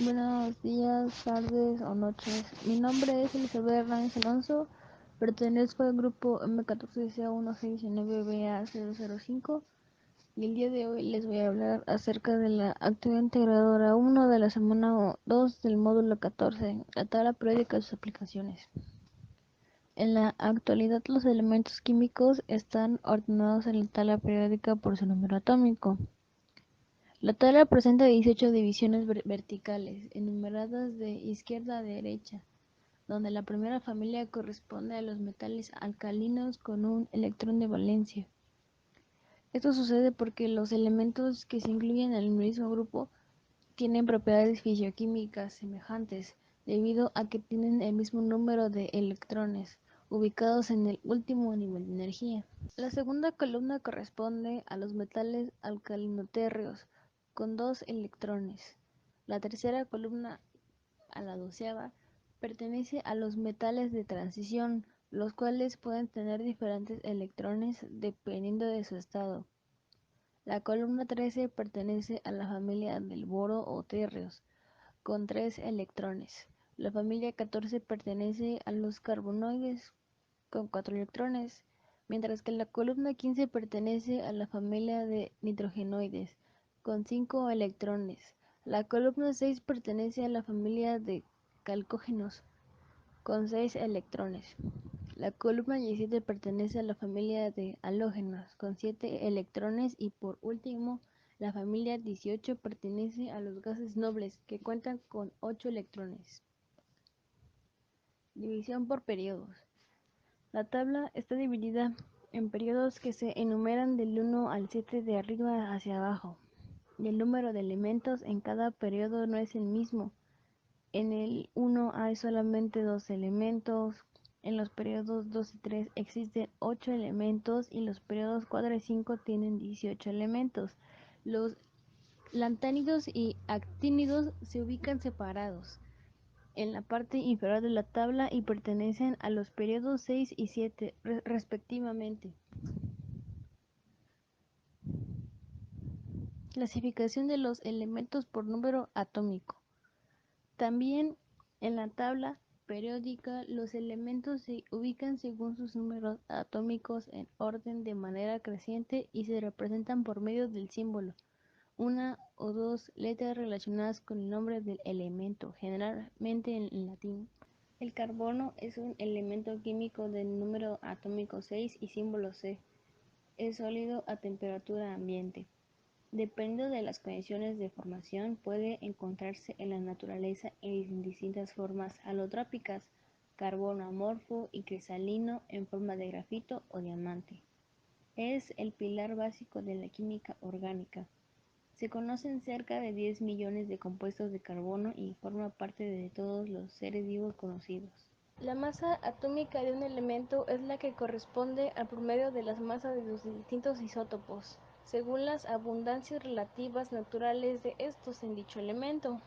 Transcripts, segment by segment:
Buenos días, tardes o noches. Mi nombre es Elizabeth Hernández Alonso. Pertenezco al grupo M14CA1619BA005 y el día de hoy les voy a hablar acerca de la actividad integradora 1 de la semana 2 del módulo 14, la tabla periódica y sus aplicaciones. En la actualidad, los elementos químicos están ordenados en la tabla periódica por su número atómico. La tabla presenta 18 divisiones verticales, enumeradas de izquierda a derecha, donde la primera familia corresponde a los metales alcalinos con un electrón de valencia. Esto sucede porque los elementos que se incluyen en el mismo grupo tienen propiedades fisioquímicas semejantes, debido a que tienen el mismo número de electrones, ubicados en el último nivel de energía. La segunda columna corresponde a los metales alcalino-térreos, con 2 electrones. La tercera columna, a la 12ª, pertenece a los metales de transición, los cuales pueden tener diferentes electrones dependiendo de su estado. La columna 13 pertenece a la familia del boro o térreos, con 3 electrones. La familia 14 pertenece a los carbonoides, con 4 electrones, mientras que la columna 15 pertenece a la familia de nitrogenoides, con 5 electrones. La columna 6 pertenece a la familia de calcógenos, con 6 electrones. La columna 17 pertenece a la familia de halógenos, con 7 electrones. Y por último, la familia 18 pertenece a los gases nobles, que cuentan con 8 electrones. División por periodos. La tabla está dividida en periodos que se enumeran del 1 al 7 de arriba hacia abajo, y el número de elementos en cada periodo no es el mismo. En el 1 hay solamente 2 elementos, en los periodos 2 y 3 existen 8 elementos y los periodos 4 y 5 tienen 18 elementos. Los lantánidos y actínidos se ubican separados en la parte inferior de la tabla y pertenecen a los periodos 6 y 7 respectivamente. Clasificación de los elementos por número atómico. También en la tabla periódica los elementos se ubican según sus números atómicos en orden de manera creciente y se representan por medio del símbolo, una o dos letras relacionadas con el nombre del elemento, generalmente en latín. El carbono es un elemento químico del número atómico 6 y símbolo C. Es sólido a temperatura ambiente. Dependiendo de las condiciones de formación, puede encontrarse en la naturaleza en distintas formas alotrópicas, carbono amorfo y cristalino en forma de grafito o diamante. Es el pilar básico de la química orgánica. Se conocen cerca de 10 millones de compuestos de carbono y forma parte de todos los seres vivos conocidos. La masa atómica de un elemento es la que corresponde al promedio de las masas de los distintos isótopos, según las abundancias relativas naturales de estos en dicho elemento.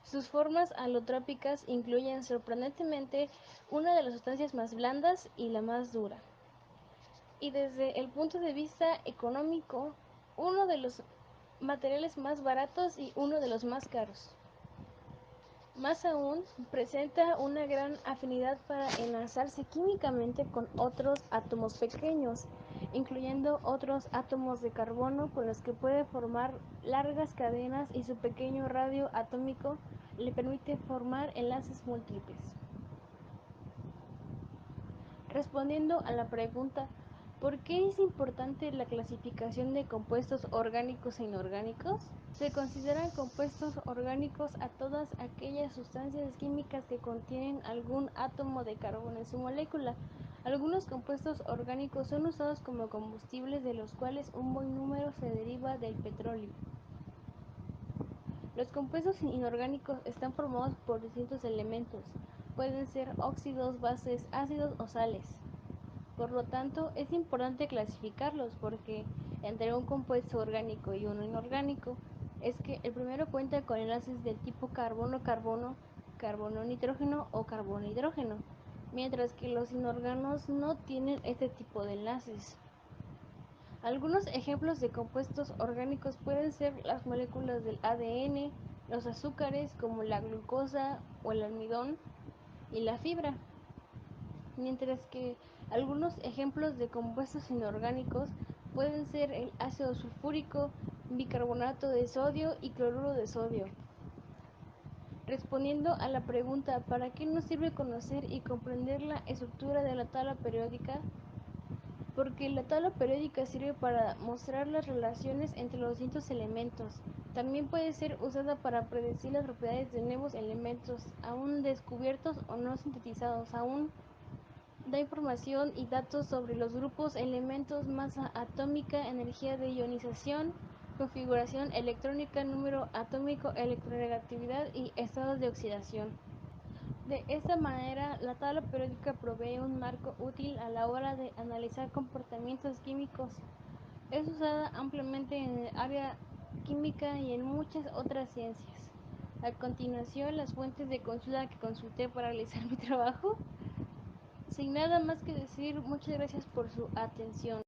Sus formas alotrópicas incluyen sorprendentemente una de las sustancias más blandas y la más dura. Y desde el punto de vista económico, uno de los materiales más baratos y uno de los más caros. Más aún, presenta una gran afinidad para enlazarse químicamente con otros átomos pequeños, incluyendo otros átomos de carbono con los que puede formar largas cadenas, y su pequeño radio atómico le permite formar enlaces múltiples. Respondiendo a la pregunta ¿por qué es importante la clasificación de compuestos orgánicos e inorgánicos? Se consideran compuestos orgánicos a todas aquellas sustancias químicas que contienen algún átomo de carbono en su molécula. Algunos compuestos orgánicos son usados como combustibles, de los cuales un buen número se deriva del petróleo. Los compuestos inorgánicos están formados por distintos elementos. Pueden ser óxidos, bases, ácidos o sales. Por lo tanto, es importante clasificarlos, porque entre un compuesto orgánico y uno inorgánico es que el primero cuenta con enlaces del tipo carbono-carbono, carbono-nitrógeno o carbono-hidrógeno, mientras que los inorgánicos no tienen este tipo de enlaces. Algunos ejemplos de compuestos orgánicos pueden ser las moléculas del ADN, los azúcares como la glucosa o el almidón y la fibra, mientras que algunos ejemplos de compuestos inorgánicos pueden ser el ácido sulfúrico, bicarbonato de sodio y cloruro de sodio. Respondiendo a la pregunta ¿para qué nos sirve conocer y comprender la estructura de la tabla periódica? Porque la tabla periódica sirve para mostrar las relaciones entre los distintos elementos. También puede ser usada para predecir las propiedades de nuevos elementos, aún descubiertos o no sintetizados aún. Da información y datos sobre los grupos, elementos, masa atómica, energía de ionización, configuración electrónica, número atómico, electronegatividad y estados de oxidación. De esta manera, la tabla periódica provee un marco útil a la hora de analizar comportamientos químicos. Es usada ampliamente en el área química y en muchas otras ciencias. A continuación, las fuentes de consulta que consulté para realizar mi trabajo. Sin nada más que decir, muchas gracias por su atención.